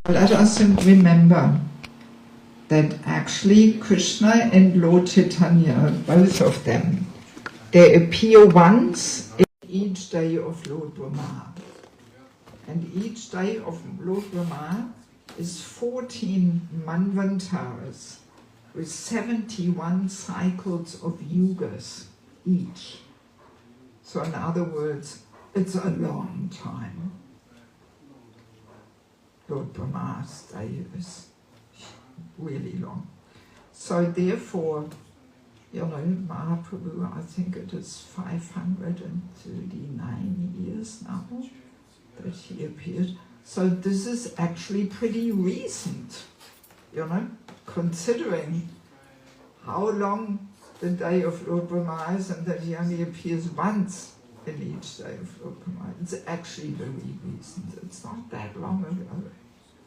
Let us remember that actually Krishna and Lord Chaitanya, both of them, they appear once in each day of Lord Brahma. And each day of Lord Brahma is 14 manvantaras with 71 cycles of yugas each. So in other words, it's a long time. Lord Brahma's day is really long. So therefore, you know, Mahaprabhu, I think it is 539 years now that he appeared. So this is actually pretty recent, you know, considering how long the day of Lord Brahma is and that he only appears once in each day of Lord Brahma. It's actually very recent. It's not that long ago,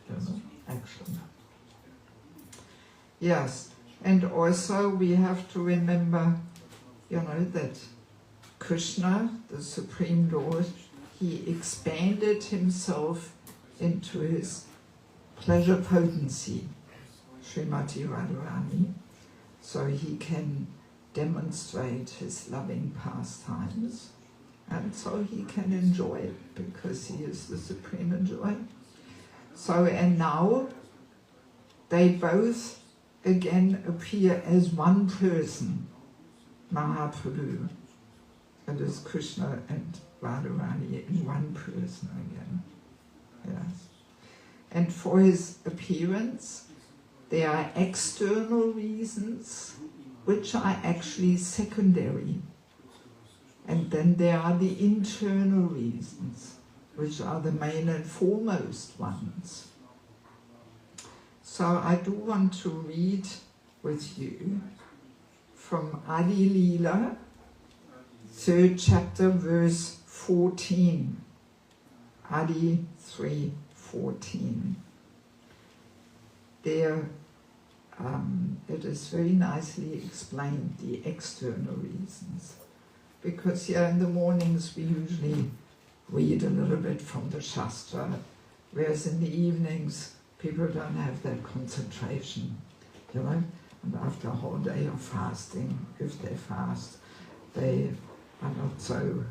you know, actually. Yes, and also we have to remember, you know, that Krishna, the Supreme Lord, he expanded himself into his pleasure potency, Srimati Radharani, so he can demonstrate his loving pastimes, and so he can enjoy it because he is the supreme enjoyer. So, and now they both again appear as one person, Mahaprabhu, and as Krishna and Radharani in one person again. Yes. And for his appearance, there are external reasons which are actually secondary. And then there are the internal reasons, which are the main and foremost ones. So I do want to read with you from Adi Lila, 3rd chapter, verse 14. Adi 3:14. There it is very nicely explained, the external reasons. Because here in the mornings we usually read a little bit from the Shastra, whereas in the evenings people don't have that concentration, you know, and after a whole day of fasting, if they fast, they are not so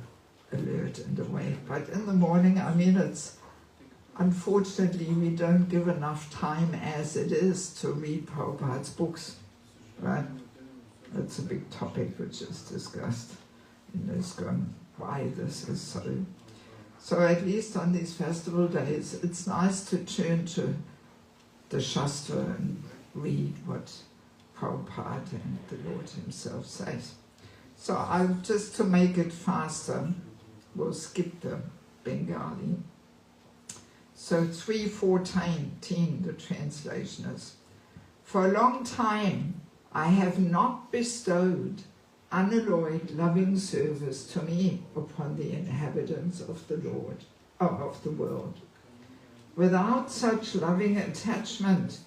alert and awake. But in the morning, I mean, it's unfortunately we don't give enough time as it is to read Prabhupada's books, right? That's a big topic which is discussed in ISKCON, why this is so. So at least on these festival days, it's nice to turn to the Shastra and read what Prabhupada and the Lord himself says. So I'll just, to make it faster, we'll skip the Bengali. So 3:14, the translation is, "For a long time I have not bestowed unalloyed loving service to me upon the inhabitants of the Lord, of the world. Without such loving attachment,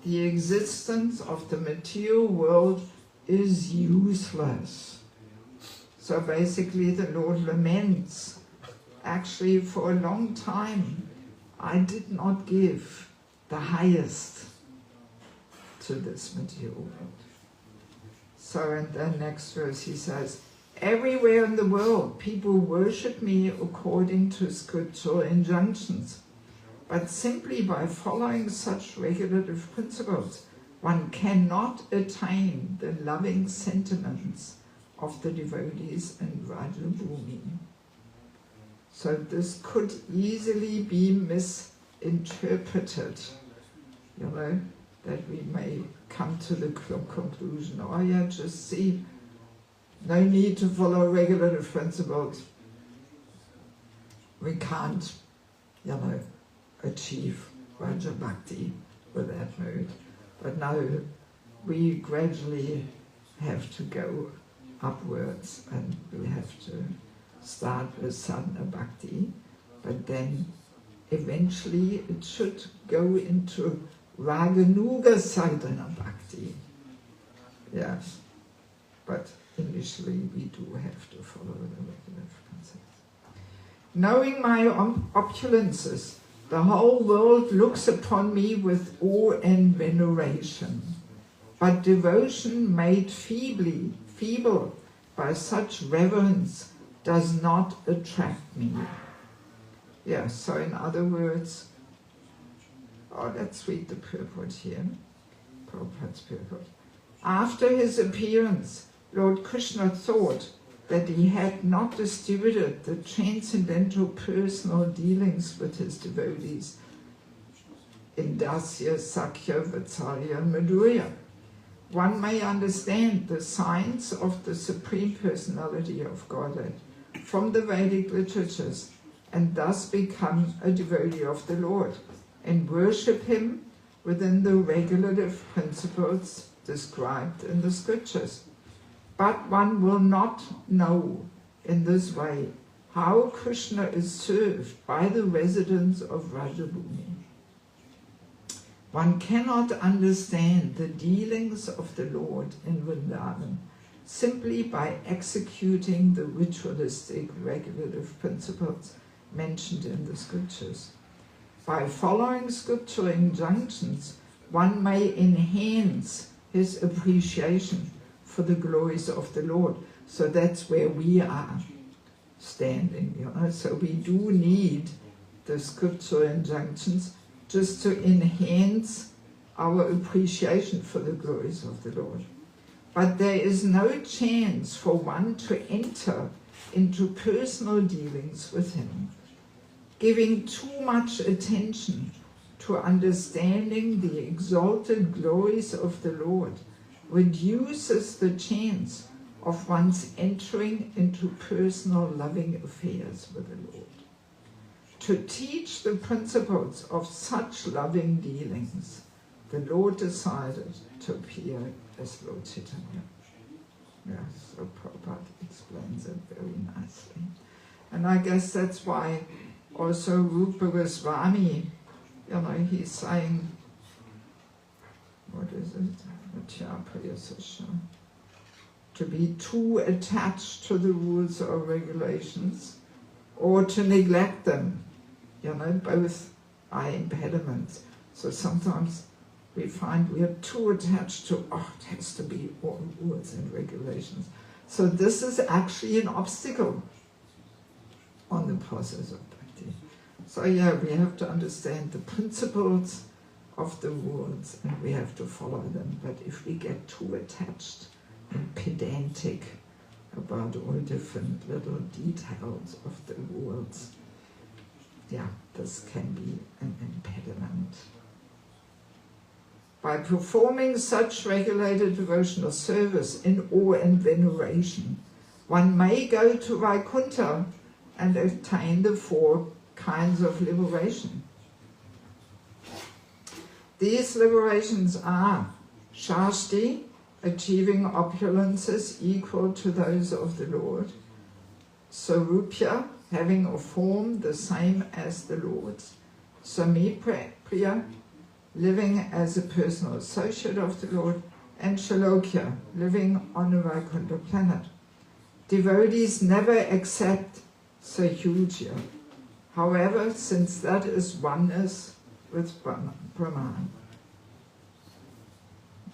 the existence of the material world is useless." So basically the Lord laments, actually for a long time I did not give the highest to this material world. So in the next verse he says, "Everywhere in the world people worship me according to scriptural injunctions, but simply by following such regulative principles, one cannot attain the loving sentiments of the devotees in Vrajabhumi." So this could easily be misinterpreted, you know, that we may come to the conclusion, oh yeah, just see, no need to follow regulative principles. We can't, you know, achieve Raja Bhakti with that mood. But no, we gradually have to go upwards, and we have to start with sadhana bhakti, but then eventually it should go into raganuga sadhana bhakti. Yes, but initially we do have to follow the regulative concepts. "Knowing my opulences, The whole world looks upon me with awe and veneration, but devotion made feeble by such reverence does not attract me. Yeah, so in other words, let's read the purport here. Prabhupada's purport. After his appearance, Lord Krishna thought that he had not distributed the transcendental personal dealings with his devotees in Dasya, Sakya, Vatsalya and Madhurya. One may understand the science of the Supreme Personality of Godhead from the Vedic literatures and thus become a devotee of the Lord and worship him within the regulative principles described in the scriptures. But one will not know in this way how Krishna is served by the residents of Rajabhumi. One cannot understand the dealings of the Lord in Vrindavan simply by executing the ritualistic regulative principles mentioned in the scriptures. By following scriptural injunctions, one may enhance his appreciation for the glories of the Lord. So that's where we are standing, you know. So we do need the scriptural injunctions just to enhance our appreciation for the glories of the Lord. But there is no chance for one to enter into personal dealings with him, giving too much attention to understanding the exalted glories of the Lord reduces the chance of one's entering into personal loving affairs with the Lord. To teach the principles of such loving dealings, the Lord decided to appear as Lord Chaitanya. Yes, so Prabhupada explains it very nicely. And I guess that's why also Rupa Goswami, you know, he's saying, what is it? To be too attached to the rules or regulations or to neglect them, you know, both are impediments. So sometimes we find we are too attached to, it has to be all rules and regulations. So this is actually an obstacle on the process of bhakti. So yeah, we have to understand the principles of the rules and we have to follow them. But if we get too attached and pedantic about all different little details of the rules, yeah, this can be an impediment. By performing such regulated devotional service in awe and veneration, one may go to Vaikuntha and attain the 4 kinds of liberation. These liberations are Shashti, achieving opulences equal to those of the Lord; Sarupya, having a form the same as the Lord's; Samipriya, living as a personal associate of the Lord; and Shalokya, living on a Vaikuntha planet. Devotees never accept Sahyujya, however, since that is oneness with Brahman.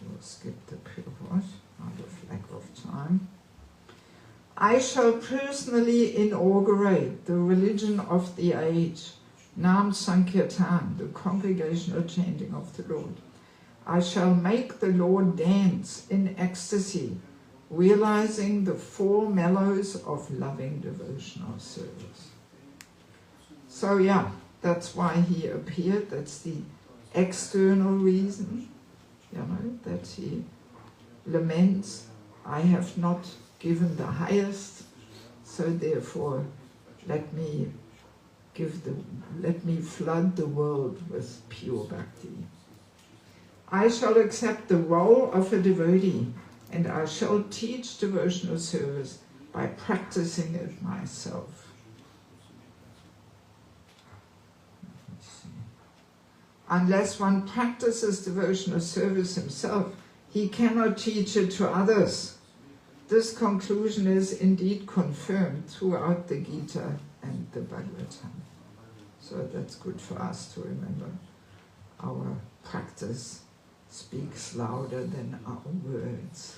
We'll skip the purport out of lack of time. I shall personally inaugurate the religion of the age, Nam Sankirtan, the congregational chanting of the Lord. I shall make the Lord dance in ecstasy, realizing the 4 mellows of loving devotional service. So yeah, that's why he appeared. That's the external reason, you know, that he laments, I have not given the highest, so therefore let me flood the world with pure bhakti. I shall accept the role of a devotee, and I shall teach devotional service by practicing it myself. Unless one practices devotional service himself, he cannot teach it to others. This conclusion is indeed confirmed throughout the Gita and the Bhagavatam. So that's good for us to remember. Our practice speaks louder than our words.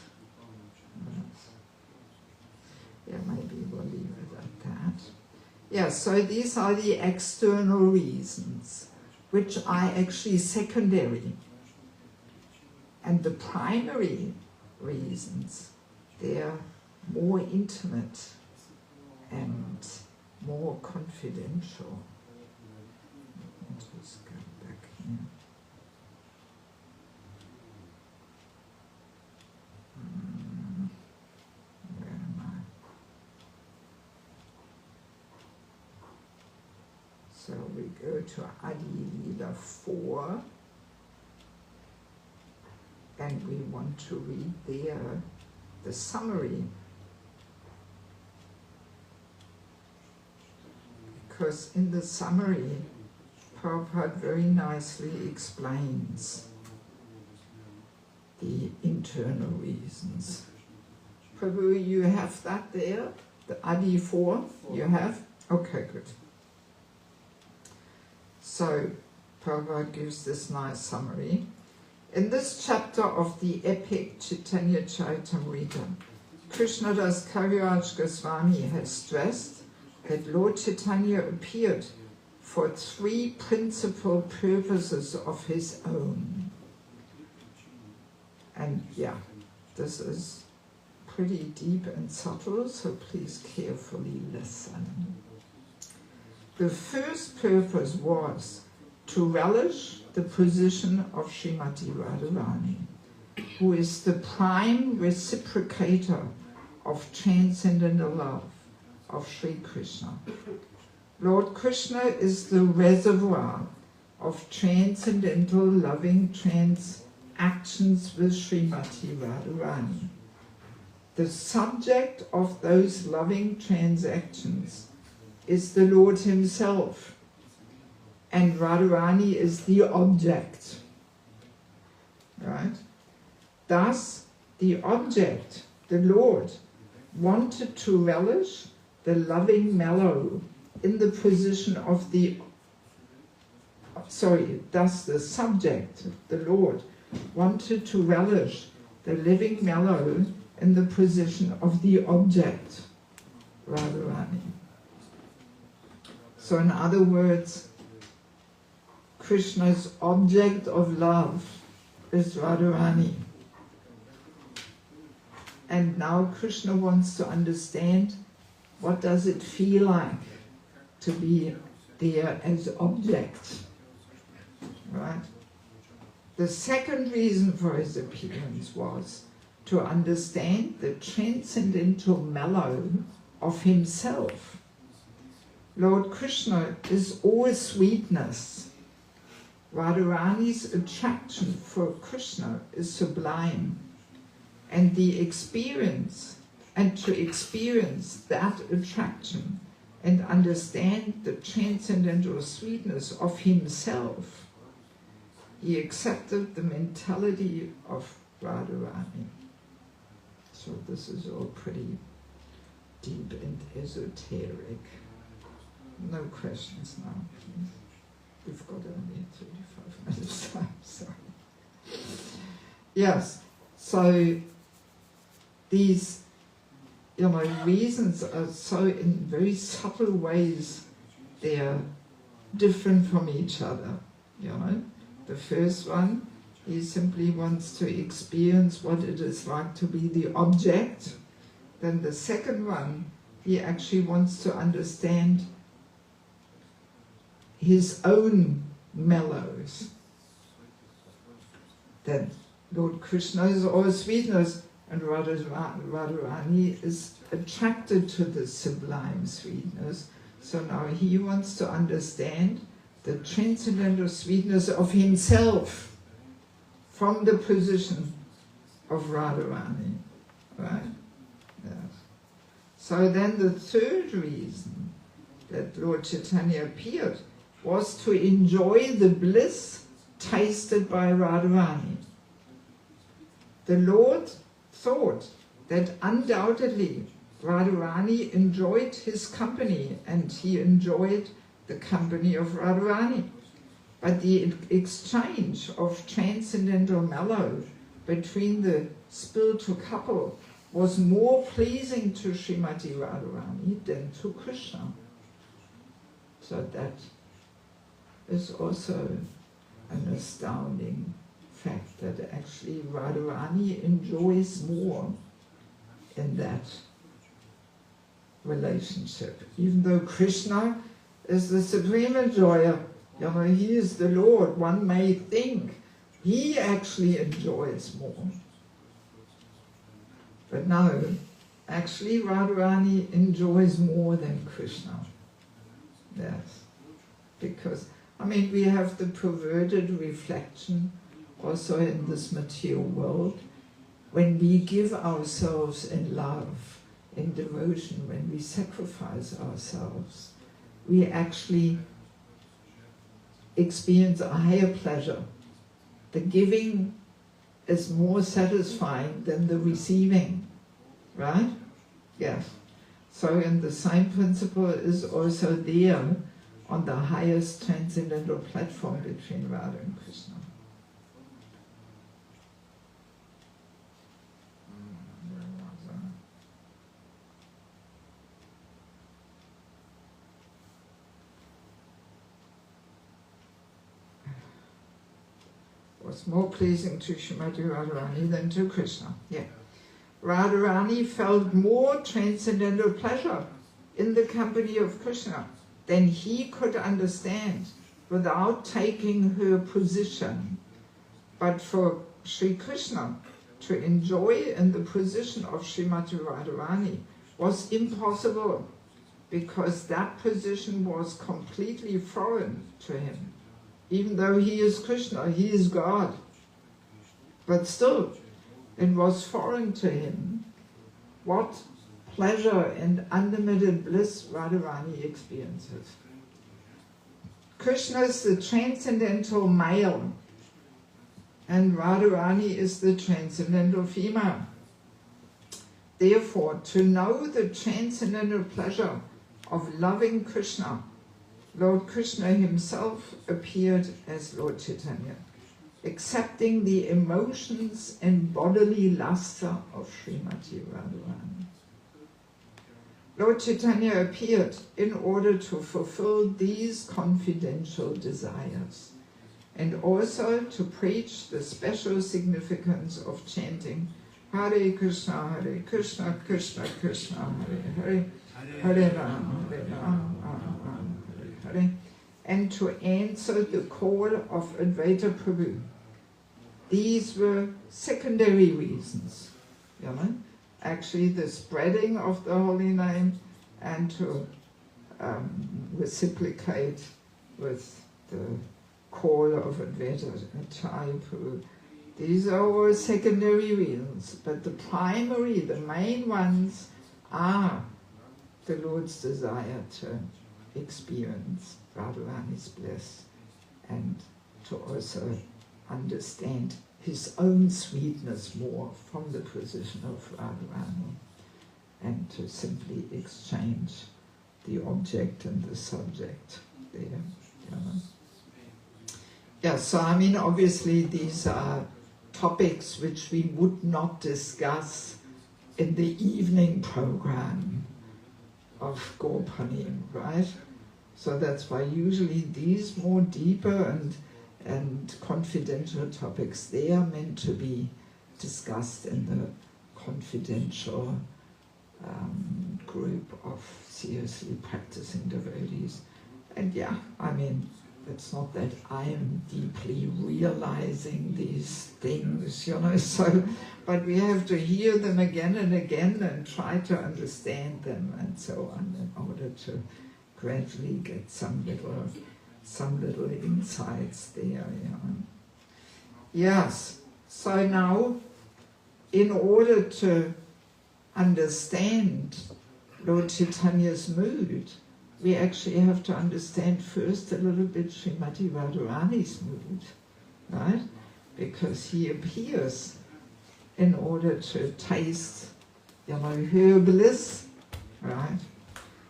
Yeah, maybe we'll leave it at that. Yeah, so these are the external reasons, which are actually secondary. And the primary reasons, they're more intimate and more confidential. Let me just go back here. Where am I? So we go to Adi Lila 4, and we want to read there the summary, because in the summary Prabhupada very nicely explains the internal reasons. Prabhu, you have that there? The Adi 4? You have? Okay, good. So Prabhupada gives this nice summary. In this chapter of the epic Chaitanya Charitamrita, Krishnadas Kaviraj Goswami has stressed that Lord Chaitanya appeared for three principal purposes of his own. And yeah, this is pretty deep and subtle, so please carefully listen. The first purpose was to relish the position of Srimati Radharani, who is the prime reciprocator of transcendental love of Sri Krishna. Lord Krishna is the reservoir of transcendental loving transactions with Srimati Radharani. The subject of those loving transactions is the Lord himself, and Radharani is the object. Right? Thus, the object, the Lord, wanted to relish the loving mellow in the position of thus the subject, the Lord, wanted to relish the living mellow in the position of the object, Radharani. So in other words, Krishna's object of love is Radharani. And now Krishna wants to understand, what does it feel like to be there as object, right? The second reason for his appearance was to understand the transcendental mellow of himself. Lord Krishna is all sweetness. Radharani's attraction for Krishna is sublime, and to experience that attraction and understand the transcendental sweetness of himself, he accepted the mentality of Radharani. So this is all pretty deep and esoteric. No questions now, please. We've got only 35 minutes time, sorry. Yes, so these, reasons are so in very subtle ways, they're different from each other, The first one, he simply wants to experience what it is like to be the object. Then the second one, he actually wants to understand his own mellows. That Lord Krishna is all sweetness, and Radharani is attracted to the sublime sweetness. So now he wants to understand the transcendental sweetness of himself from the position of Radharani. Right? Yes. So then the third reason that Lord Chaitanya appeared was to enjoy the bliss tasted by Radharani. The Lord thought that undoubtedly Radharani enjoyed his company and he enjoyed the company of Radharani. But the exchange of transcendental mellow between the spiritual couple was more pleasing to Srimati Radharani than to Krishna. So that is also an astounding fact, that actually Radharani enjoys more in that relationship. Even though Krishna is the supreme enjoyer, he is the Lord, one may think he actually enjoys more. But no, actually Radharani enjoys more than Krishna. Yes. Because, we have the perverted reflection also in this material world. When we give ourselves in love, in devotion, when we sacrifice ourselves, we actually experience a higher pleasure. The giving is more satisfying than the receiving, right? Yes. So, and the same principle is also there on the highest transcendental platform between Radha and Krishna. Was more pleasing to Srimati Radharani than to Krishna. Yeah. Radharani felt more transcendental pleasure in the company of Krishna than he could understand without taking her position. But for Sri Krishna to enjoy in the position of Srimati Radharani was impossible, because that position was completely foreign to him. Even though he is Krishna, he is God. But still, it was foreign to him what pleasure and unlimited bliss Radharani experiences. Krishna is the transcendental male, and Radharani is the transcendental female. Therefore, to know the transcendental pleasure of loving Krishna, Lord Krishna himself appeared as Lord Chaitanya, accepting the emotions and bodily luster of Srimati Radharani. Lord Chaitanya appeared in order to fulfill these confidential desires, and also to preach the special significance of chanting Hare Krishna, Krishna Krishna, Hare Hare, Hare Rama, Hare, and to answer the call of Advaita Prabhu. These were secondary reasons, actually the spreading of the holy name and to reciprocate with the call of Advaita Prabhu. These are all secondary reasons, but the primary, the main ones are the Lord's desire to experience Radharani's bliss and to also understand his own sweetness more from the position of Radharani, and to simply exchange the object and the subject there. Yeah, so obviously these are topics which we would not discuss in the evening program of Purnima, right? So that's why usually these more deeper and confidential topics, they are meant to be discussed in the confidential group of seriously practicing devotees. And yeah, it's not that I am deeply realizing these things, so, but we have to hear them again and again and try to understand them and so on, in order to gradually get some little insights there. Yes, so now, in order to understand Lord Chaitanya's mood, we actually have to understand first a little bit Srimati Radharani's mood, right? Because he appears in order to taste, her bliss, right?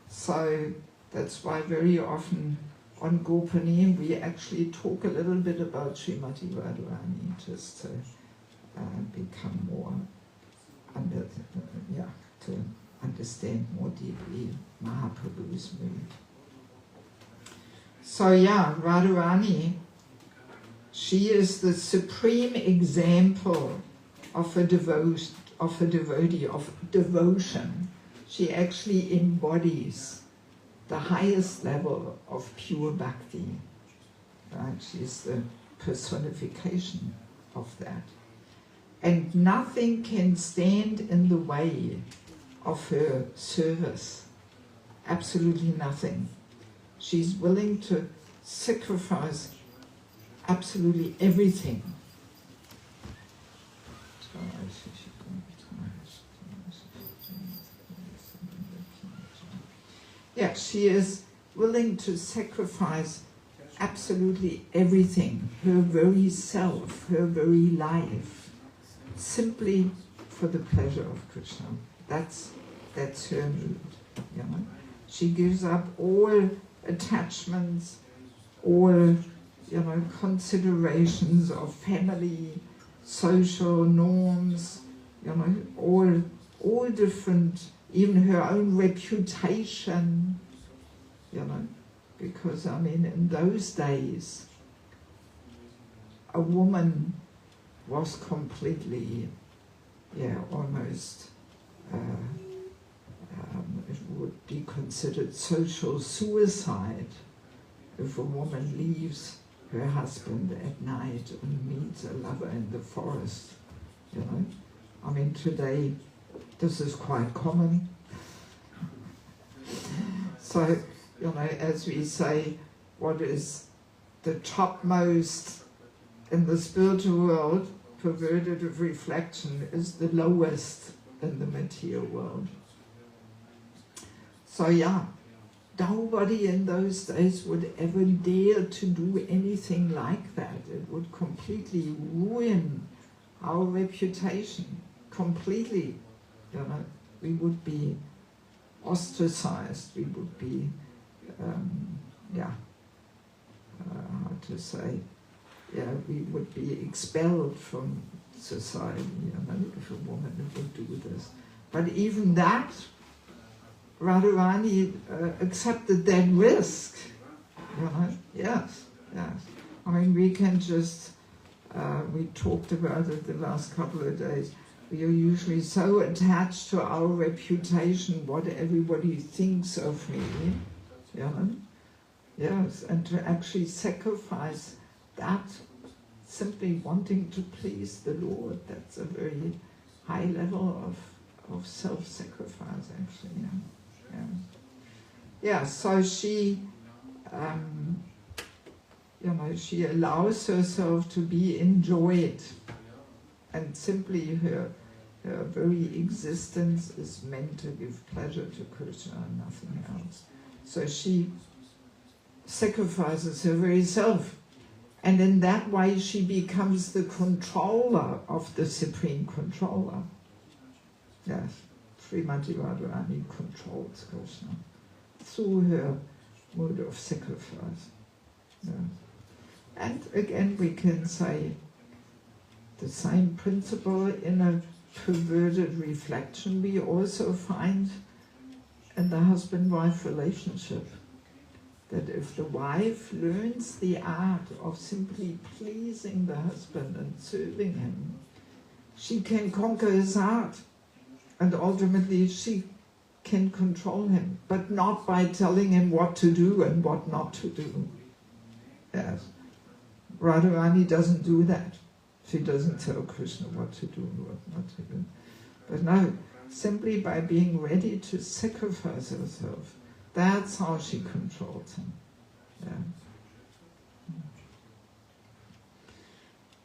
So That's why very often on Gopanim we actually talk a little bit about Srimati Radharani, just to become more to understand more deeply Mahaprabhu's mood. So yeah, Radharani, she is the supreme example of a devotee, of devotion. She actually embodies the highest level of pure bhakti. Right? She is the personification of that. And nothing can stand in the way of her service. Absolutely nothing. She's willing to sacrifice absolutely everything. Yeah, she is willing to sacrifice absolutely everything, her very self, her very life, simply for the pleasure of Krishna. That's her mood. You know? She gives up all attachments, all considerations of family, social norms, all different, even her own reputation, because in those days a woman was completely, almost, it would be considered social suicide if a woman leaves her husband at night and meets a lover in the forest. Today this is quite common. So, as we say, what is the topmost in the spiritual world, perverted of reflection, is the lowest in the material world. So yeah, nobody in those days would ever dare to do anything like that. It would completely ruin our reputation, completely. We would be ostracized, we would be, we would be expelled from society, if a woman would do this. But even that, Radharani accepted that risk. Yes. We can just, we talked about it the last couple of days. We are usually so attached to our reputation, what everybody thinks of me. Yes, and to actually sacrifice that, simply wanting to please the Lord, that's a very high level of self-sacrifice, actually. So she, she allows herself to be enjoyed, and simply her very existence is meant to give pleasure to Krishna and nothing else. So she sacrifices her very self, and in that way she becomes the controller of the supreme controller. Yes, Srimati Radharani controls Krishna through her mode of sacrifice. Yes. And again we can say the same principle in a perverted reflection we also find in the husband-wife relationship. That if the wife learns the art of simply pleasing the husband and serving him, she can conquer his heart, and ultimately she can control him, but not by telling him what to do and what not to do. Yes. Radharani doesn't do that. She doesn't tell Krishna what to do and what not to do. But no, simply by being ready to sacrifice herself, that's how she controls him.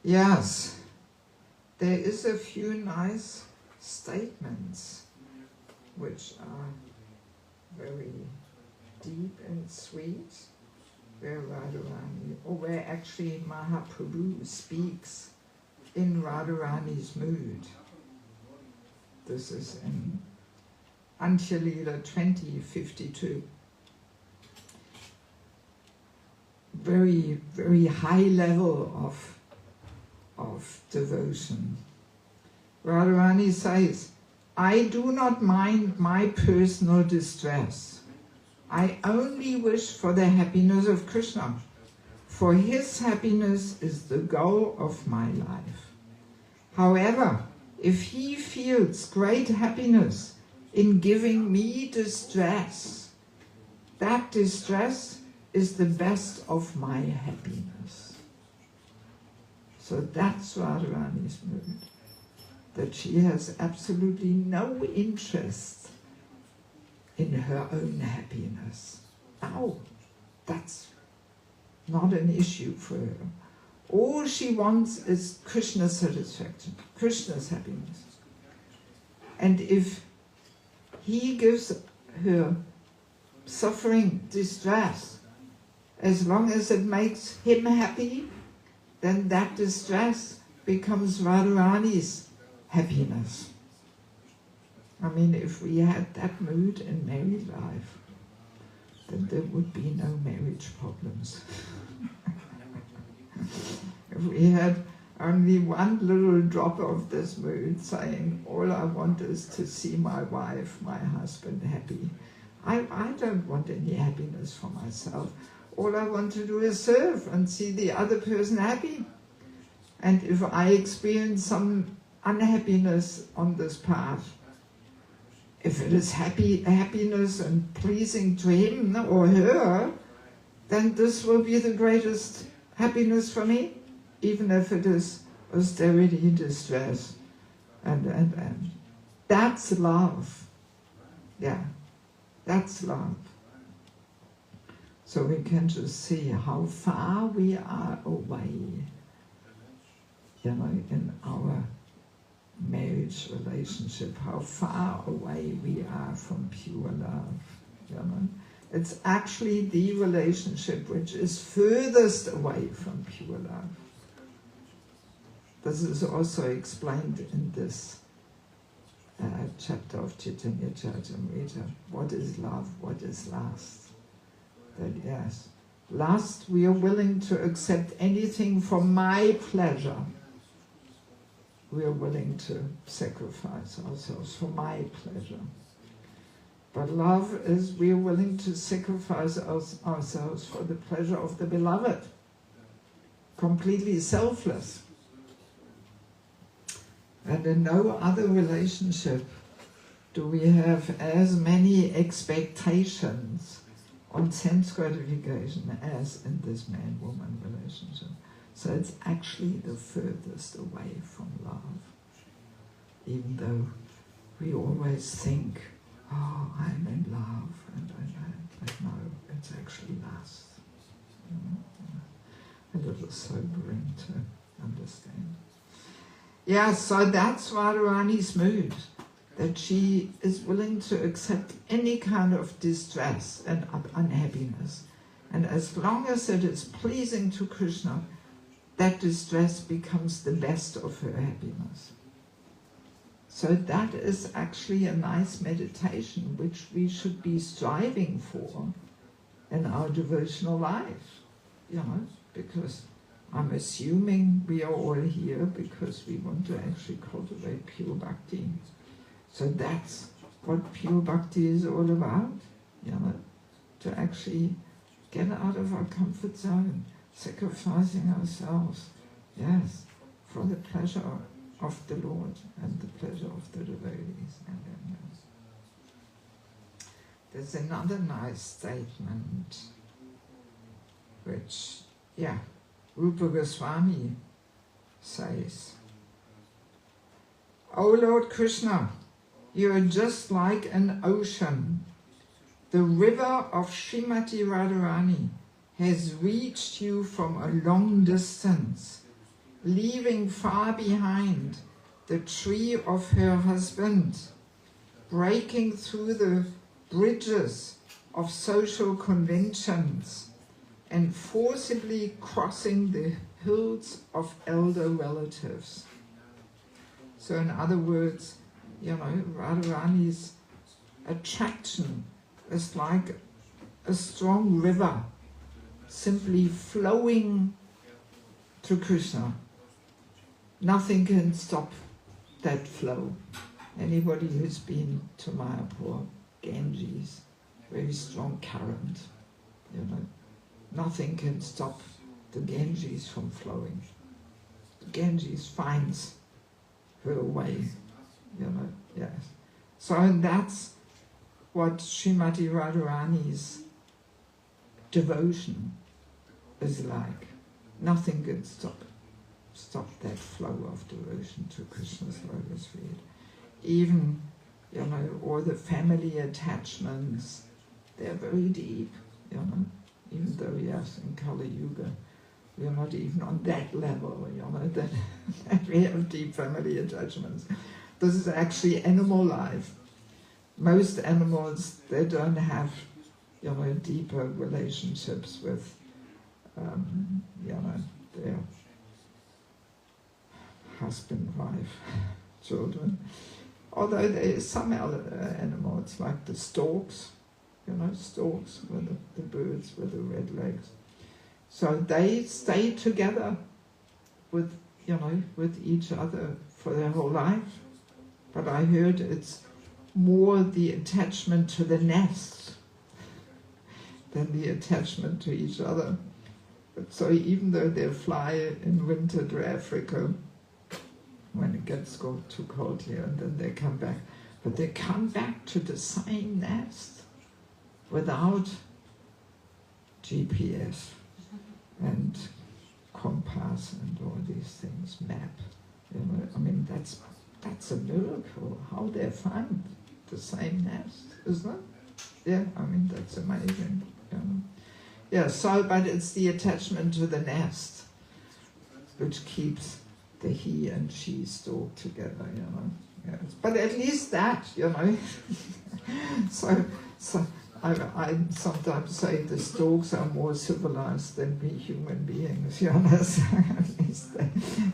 Yes, there is a few nice statements which are very deep and sweet, where Radharani, or where actually Mahaprabhu speaks in Radharani's mood. This is in Antya-lila 20:52. very, very high level of devotion. Radharani says, I do not mind my personal distress. I only wish for the happiness of Krishna, for his happiness is the goal of my life. However, if he feels great happiness in giving me distress, that distress is the best of my happiness. So that's Radharani's mood, that she has absolutely no interest in her own happiness. No, that's not an issue for her. All she wants is Krishna's satisfaction, Krishna's happiness. And if he gives her suffering, distress, as long as it makes him happy, then that distress becomes Radharani's happiness. I mean, if we had that mood in married life, then there would be no marriage problems. If we had only one little drop of this mood, saying, all I want is to see my wife, my husband happy. I don't want any happiness for myself. All I want to do is serve and see the other person happy. And if I experience some unhappiness on this path, if it is happiness and pleasing to him or her, then this will be the greatest happiness for me, even if it is austerity, distress, and that's love. Yeah, that's love. So we can just see how far we are away, in our marriage relationship, how far away we are from pure love. It's actually the relationship which is furthest away from pure love. This is also explained in this chapter of Chaitanya Charitamrita. What is love? What is lust? That yes, lust, we are willing to accept anything for my pleasure. We are willing to sacrifice ourselves for my pleasure. But love is we are willing to sacrifice ourselves for the pleasure of the beloved. Completely selfless. And in no other relationship do we have as many expectations on sense gratification as in this man-woman relationship. So it's actually the furthest away from love. Even though we always think, oh, I'm in love, but no, it's actually lust. A little sobering to understand. Yeah, so that's Radharani's mood, that she is willing to accept any kind of distress and unhappiness. And as long as it is pleasing to Krishna, that distress becomes the best of her happiness. So that is actually a nice meditation which we should be striving for in our devotional life, because I'm assuming we are all here because we want to actually cultivate pure bhakti. So that's what pure bhakti is all about, to actually get out of our comfort zone, sacrificing ourselves, yes, for the pleasure of the Lord and the pleasure of the devotees. There's another nice statement which, Rupa Goswami says, O Lord Krishna, you are just like an ocean. The river of Srimati Radharani has reached you from a long distance, leaving far behind the tree of her husband, breaking through the bridges of social conventions, and forcibly crossing the hills of elder relatives. So in other words, Radharani's attraction is like a strong river simply flowing to Krishna. Nothing can stop that flow. Anybody who's been to Mayapur, Ganges, very strong current, you know. Nothing can stop the Ganges from flowing. The Ganges finds her way, you know, yes. So and that's what Srimati Radharani's devotion is like. Nothing can stop that flow of devotion to Krishna's lotus feet. Even, you know, all the family attachments, they're very deep, you know, even though, yes, in Kali Yuga, we're not even on that level, you know, that we have deep family attachments. This is actually animal life. Most animals, they don't have, you know, deeper relationships with, you know, their husband, wife, children. Although there are some animals, like the storks, you know, storks, with the birds with the red legs. So they stay together with, you know, with each other for their whole life. But I heard it's more the attachment to the nest than the attachment to each other. But so even though they fly in winter to Africa, when it gets too cold here, and then they come back, but they come back to the same nest without GPS and compass and all these things, map. You know, I mean, that's a miracle, how they find the same nest, isn't it? Yeah, I mean, that's amazing. You know? Yeah, so, but it's the attachment to the nest which keeps the he and she stork together, you know. Yes. But at least that, you know. so I sometimes say the storks are more civilized than we human beings, you know. So at least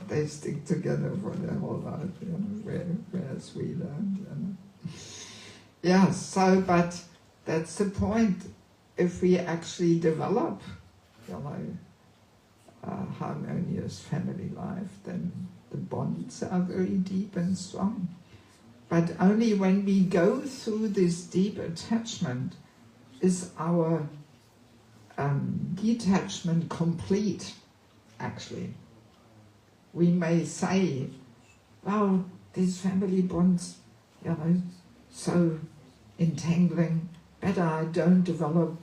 they stick together for their whole life, you know, whereas we don't, you know. Yeah, so, but that's the point. If we actually develop, you know, harmonious family life, then the bonds are very deep and strong. But only when we go through this deep attachment is our detachment complete, actually. We may say, well, these family bonds, you know, so entangling, better I don't develop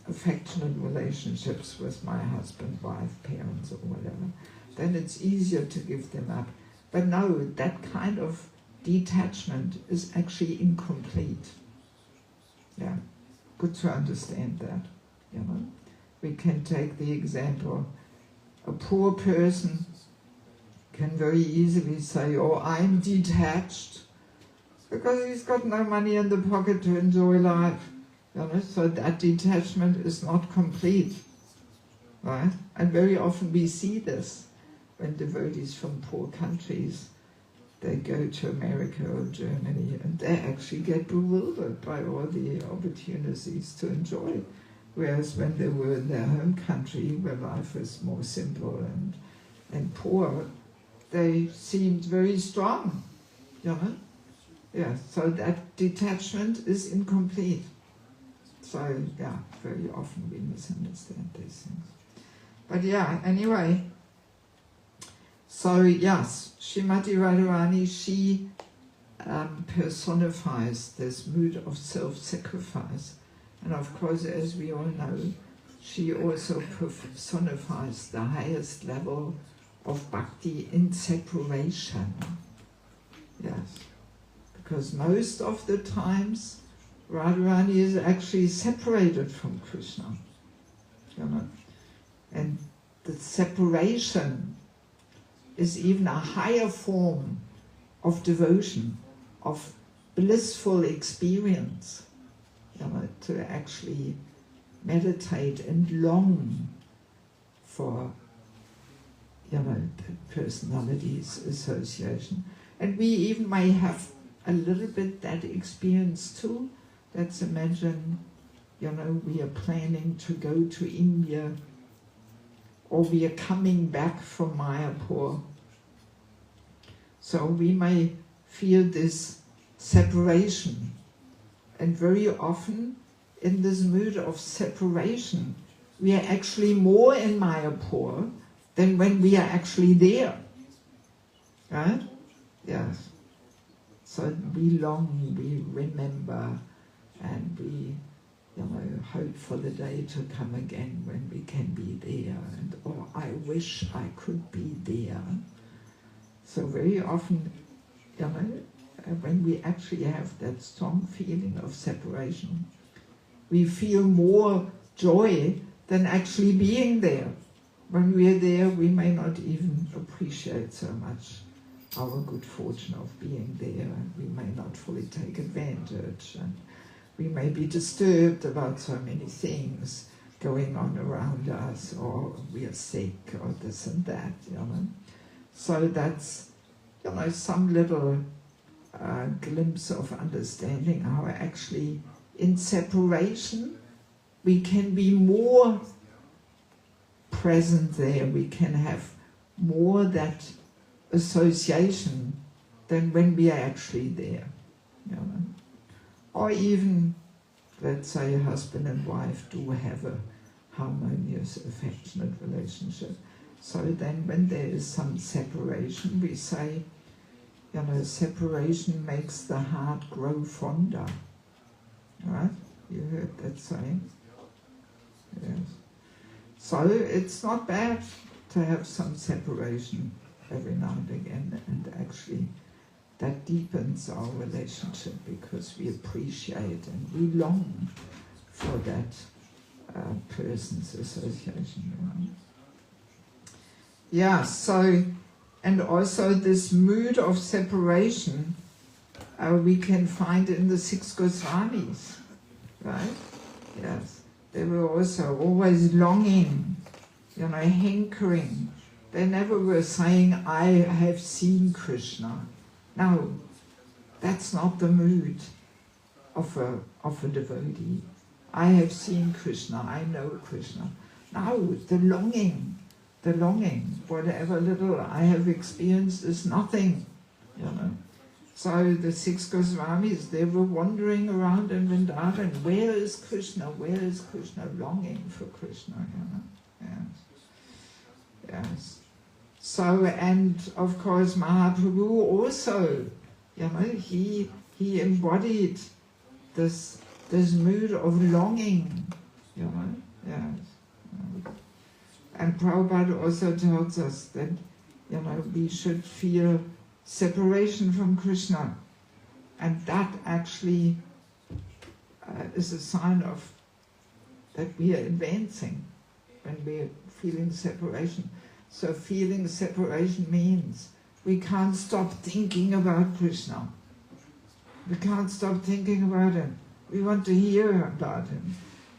affectionate relationships with my husband, wife, parents, or whatever. Then it's easier to give them up. But no, that kind of detachment is actually incomplete. Yeah, good to understand that, you know. We can take the example, a poor person can very easily say, oh, I'm detached, because he's got no money in the pocket to enjoy life. You know, so that detachment is not complete, right? And very often we see this when devotees from poor countries, they go to America or Germany and they actually get bewildered by all the opportunities to enjoy. Whereas when they were in their home country, where life is more simple and poor, they seemed very strong, you know? Yeah, so that detachment is incomplete. So, yeah, very often we misunderstand these things. But yeah, anyway, so yes, Srimati Radharani, she personifies this mood of self-sacrifice. And of course, as we all know, she also personifies the highest level of bhakti in separation. Yes, because most of the times, Radharani is actually separated from Krishna, you know, and the separation is even a higher form of devotion, of blissful experience, you know, to actually meditate and long for, you know, the personality's association. And we even may have a little bit that experience too. Let's imagine you know, we are planning to go to India, or we are coming back from Mayapur. So we may feel this separation. And very often, in this mood of separation, we are actually more in Mayapur than when we are actually there. Right? Yes. So we long, we remember, and we, you know, hope for the day to come again when we can be there. And oh, I wish I could be there. So very often, you know, when we actually have that strong feeling of separation, we feel more joy than actually being there. When we are there, we may not even appreciate so much our good fortune of being there, and we may not fully take advantage, and we may be disturbed about so many things going on around us, or we are sick, or this and that, you know. So that's, you know, some little glimpse of understanding how actually in separation we can be more present there, we can have more that association than when we are actually there, you know. Or even, let's say, a husband and wife do have a harmonious, affectionate relationship. So then when there is some separation, we say, you know, separation makes the heart grow fonder. Right? You heard that saying? Yes. So it's not bad to have some separation every now and again, and actually that deepens our relationship because we appreciate and we long for that person's association. You know? Yeah, so, and also this mood of separation we can find in the 6 Goswamis, right? Yes, they were also always longing, you know, hankering. They never were saying, I have seen Krishna. No, that's not the mood of a devotee. I have seen Krishna, I know Krishna. No, the longing, whatever little I have experienced is nothing, you know. So the 6 Goswamis, they were wandering around in Vrindavan. Where is Krishna? Where is Krishna? Longing for Krishna, you know. Yes. Yes. So, and of course Mahaprabhu also, you know, he embodied this mood of longing, you know. Yes. And Prabhupada also tells us that, you know, we should feel separation from Krishna, and that actually is a sign of that we are advancing when we are feeling separation. So feeling separation means we can't stop thinking about Krishna. We can't stop thinking about him. We want to hear about him.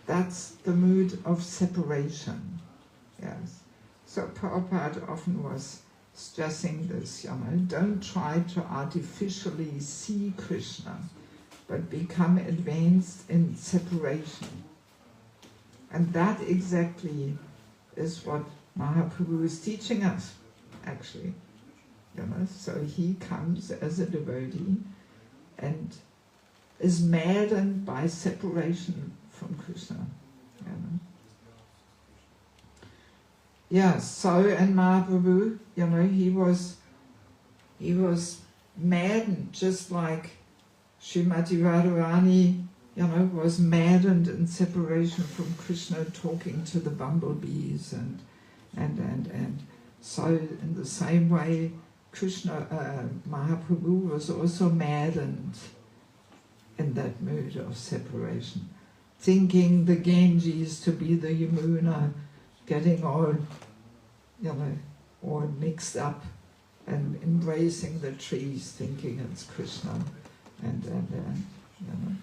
That's the mood of separation. Yes. So Prabhupada often was stressing this, you know, don't try to artificially see Krishna, but become advanced in separation. And that exactly is what Mahaprabhu is teaching us, actually. You know, so he comes as a devotee and is maddened by separation from Krishna. You know. Yeah, so, and Mahaprabhu, you know, he was maddened, just like Srimati Radharani, you know, was maddened in separation from Krishna, talking to the bumblebees, and so in the same way, Krishna, Mahaprabhu was also maddened in that mood of separation, thinking the Ganges to be the Yamuna, getting all, you know, all mixed up, and embracing the trees, thinking it's Krishna, and you know,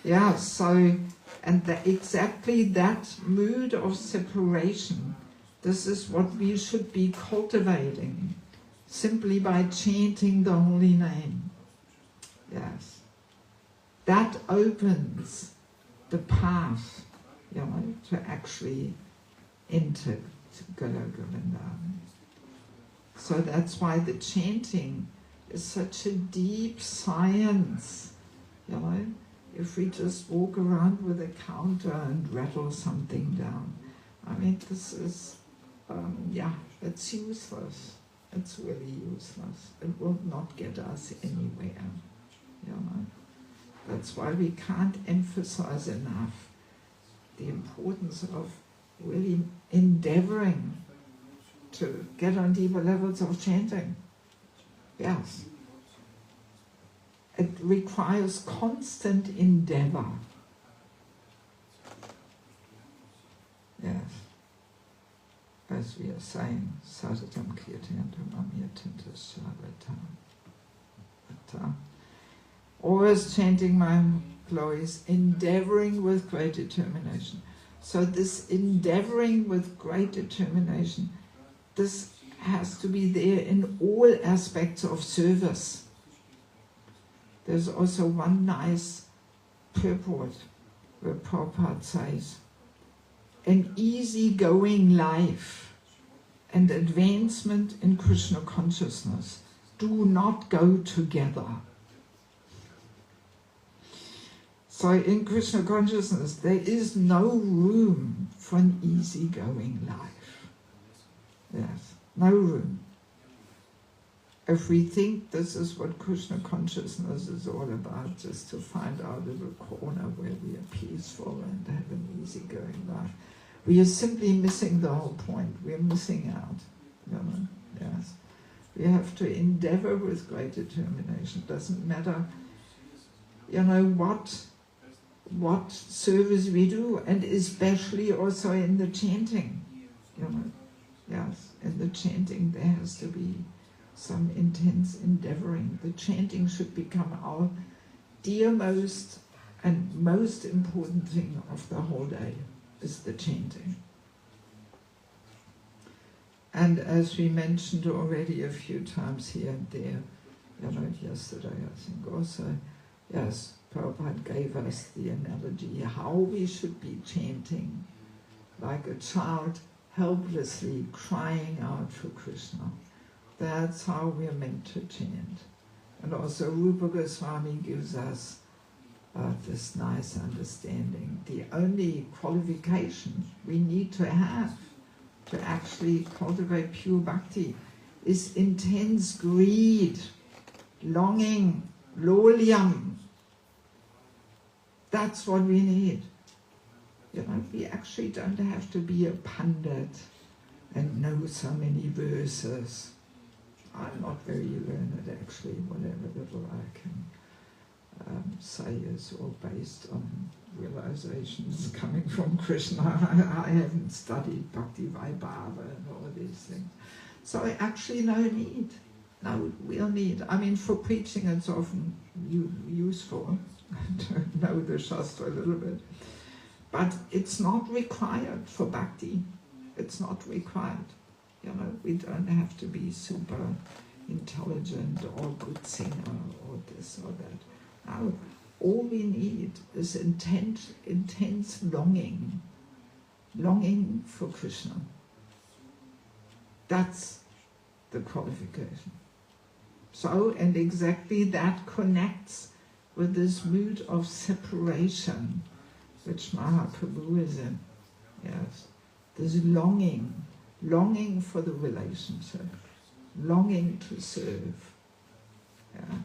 yeah. So, and exactly that mood of separation, this is what we should be cultivating, simply by chanting the holy name. Yes, that opens the path, you know, to actually enter Golok Vrindavan. So that's why the chanting is such a deep science, you know. If we just walk around with a counter and rattle something down, I mean, this is, it's useless. It's really useless. It will not get us anywhere, you know. That's why we can't emphasize enough the importance of really endeavoring to get on deeper levels of chanting. Yes. It requires constant endeavor. Yes. As we are saying, Sadatam Kirtantam Amyatinta Sharvatam. Always chanting my glories, endeavoring with great determination. So this endeavoring with great determination, this has to be there in all aspects of service. There's also one nice purport where Prabhupada says, an easy-going life and advancement in Krishna consciousness do not go together. So in Krishna consciousness, there is no room for an easy-going life. Yes, no room. If we think this is what Krishna consciousness is all about, just to find our little corner where we are peaceful and have an easy-going life, we are simply missing the whole point. We are missing out. You know? Yes. We have to endeavor with great determination. Doesn't matter, you know, what service we do, and especially also in the chanting. You know, yes, in the chanting there has to be some intense endeavoring. The chanting should become our dearmost and most important thing of the whole day, is the chanting. And as we mentioned already a few times here and there, you know, yesterday I think also, yes, Prabhupada gave us the analogy how we should be chanting, like a child helplessly crying out for Krishna. That's how we are meant to chant. And also Rupa Goswami gives us this nice understanding. The only qualification we need to have to actually cultivate pure bhakti is intense greed, longing, lolyam. That's what we need. You know, we actually don't have to be a pandit and know so many verses. I'm not very learned actually. Whatever little I can say is all based on realizations coming from Krishna. I haven't studied Bhakti Vaibhava and all these things. So actually no need, no real need. I mean, for preaching it's often useful to know the Shastra a little bit. But it's not required for bhakti. It's not required. You know, we don't have to be super intelligent or good singer or this or that. No, all we need is intense longing for Krishna. That's the qualification. So, and exactly that connects with this mood of separation which Mahaprabhu is in. Yes, this longing for the relationship, longing to serve. Yeah.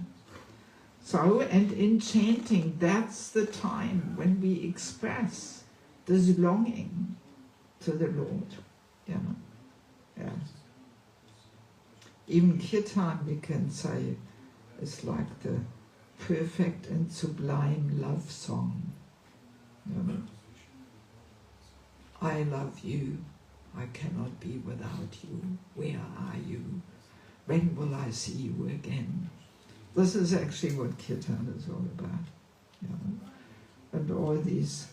So, and in chanting, that's the time when we express this longing to the Lord. Yeah. Yeah. Even kirtan, we can say, is like the perfect and sublime love song. You know? I love you, I cannot be without you. Where are you? When will I see you again? This is actually what kirtan is all about. You know? And all these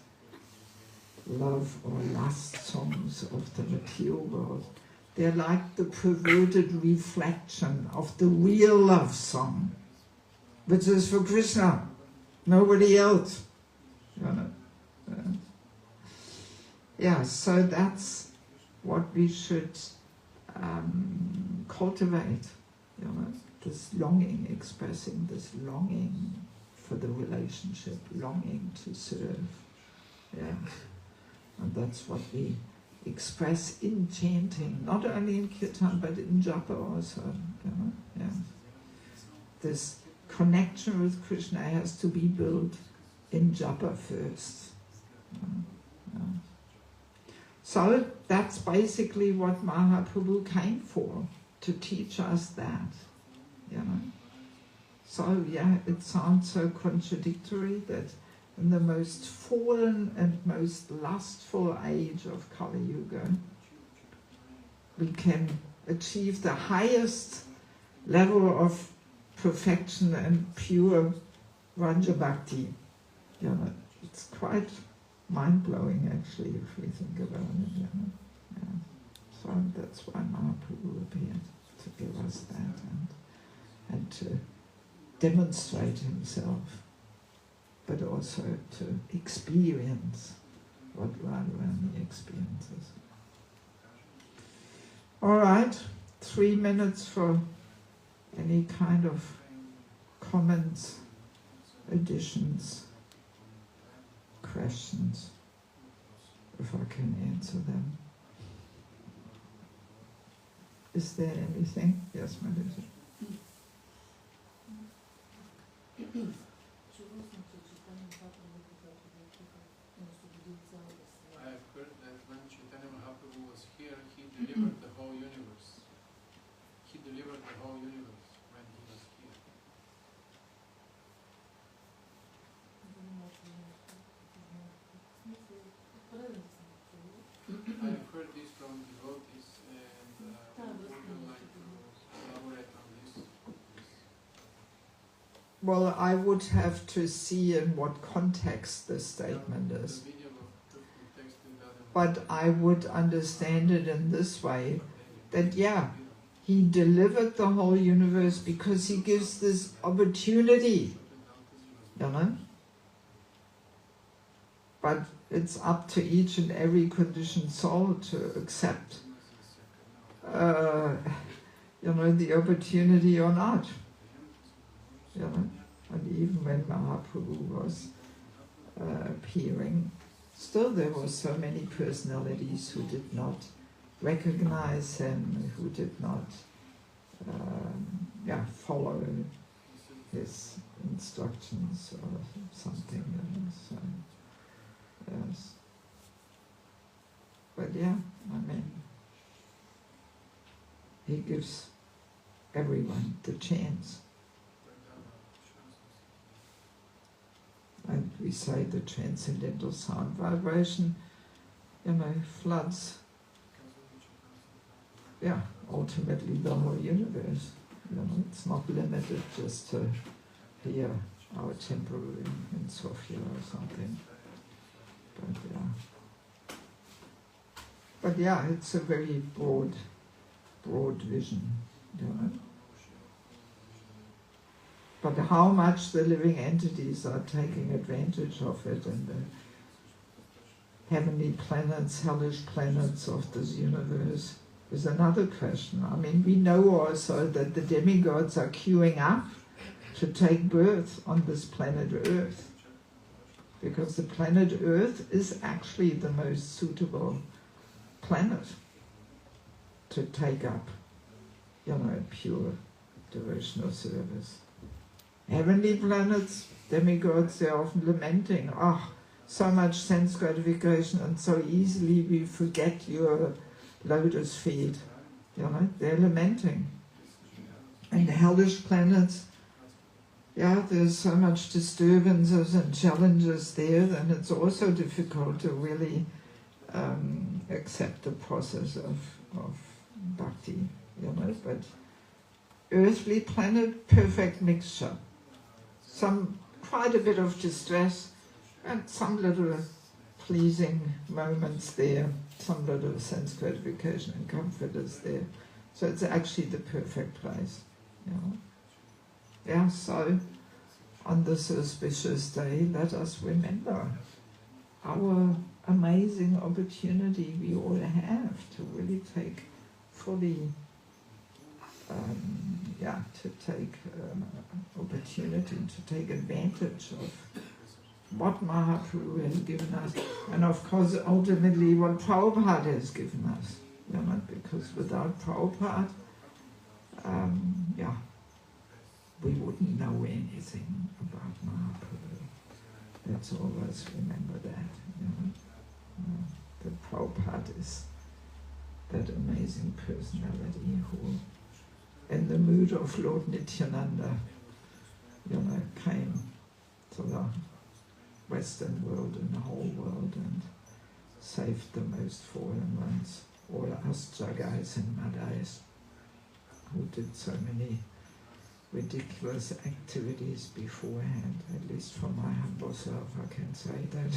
love or lust songs of the material world, they're like the perverted reflection of the real love song, which is for Krishna. Nobody else. Yeah, so that's what we should cultivate, this longing, expressing this longing for the relationship, longing to serve. Yeah, and that's what we express in chanting, not only in kirtan but in japa also. Yeah. This connection with Krishna has to be built in japa first. So that's basically what Mahaprabhu came for, to teach us that. So yeah, it sounds so contradictory that in the most fallen and most lustful age of Kali Yuga, we can achieve the highest level of perfection and pure Raja Bhakti. It's quite mind-blowing actually if we think about it. Yeah. So that's why Mahaprabhu appeared, to give us that and to demonstrate himself, but also to experience what Radharani experiences. All right, 3 minutes for any kind of comments, additions, questions, if I can answer them. Is there anything? Yes, Mathaji. I've heard that when Chaitanya Mahaprabhu was here, he delivered the whole universe. He delivered the whole universe when he was here. I've heard this from devotees and would like to elaborate on this. Well, I would have to see in what context the statement is. But I would understand it in this way, that yeah, he delivered the whole universe because he gives this opportunity, But it's up to each and every conditioned soul to accept, the opportunity or not. And even when Mahaprabhu was appearing, still there were so many personalities who did not recognize him, who did not follow his instructions or something. So, yes. But yeah, he gives everyone the chance. And we say the transcendental sound vibration, floods, ultimately the whole universe. It's not limited just to here, our temple in Sofia or something. But yeah, it's a very broad vision, But how much the living entities are taking advantage of it, and the heavenly planets, hellish planets of this universe, is another question. We know also that the demigods are queuing up to take birth on this planet Earth, because the planet Earth is actually the most suitable planet to take up, pure devotional service. Heavenly planets, demigods, they're often lamenting, so much sense gratification and so easily we forget your lotus feet. They're lamenting. And the hellish planets, there's so much disturbances and challenges there, then it's also difficult to really accept the process of bhakti, But earthly planet, perfect mixture. Quite a bit of distress and some little pleasing moments there, some little sense gratification and comfort is there. So it's actually the perfect place. So on this auspicious day, let us remember our amazing opportunity we all have to really take fully, opportunity to take advantage of what Mahaprabhu has given us, and of course ultimately what Prabhupada has given us. Because without Prabhupada, we wouldn't know anything about Mahaprabhu. Let's always remember that. That Prabhupada is that amazing personality who, in the mood of Lord Nityananda, came to the Western world and the whole world and saved the most fallen ones, all us Jagais and Madais, who did so many ridiculous activities beforehand. At least for my humble self, I can say that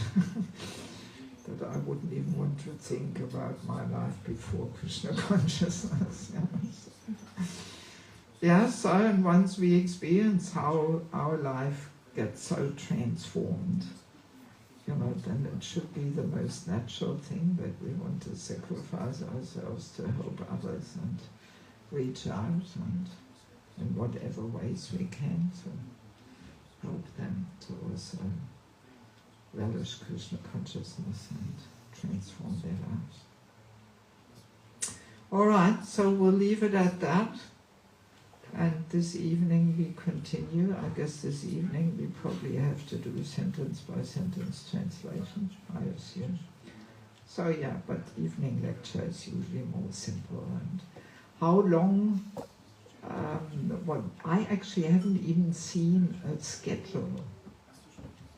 that I wouldn't even want to think about my life before Krishna consciousness. So and once we experience how our life gets so transformed, then it should be the most natural thing that we want to sacrifice ourselves to help others and reach out and in whatever ways we can to help them to also relish Krishna consciousness and transform their lives. Alright, so we'll leave it at that. And this evening we continue. I guess this evening we probably have to do sentence by sentence translation, I assume. So but evening lecture is usually more simple. And how long? I actually haven't even seen a schedule.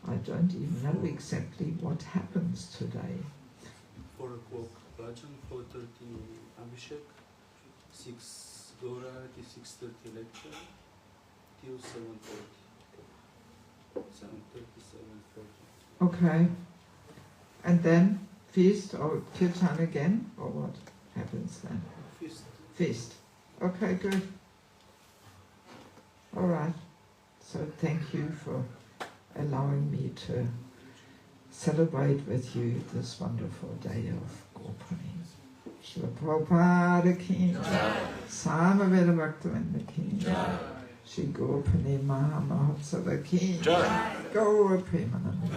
I don't even know exactly what happens today. 4 o'clock bhajan, 4:30 Abhishek, 6 Gaura, 6:30 lecture, till 7:30. 7:30, 7:40. Okay. And then feast or kirtan again, or what happens then? Feast. Feast. Okay, good. All right. So thank you for allowing me to celebrate with you this wonderful day of Purnima. Srila Prabhupada ki Samaveda Bhaktivinoda ki Shri Purnima Mahotsava ki Gaura Premananda.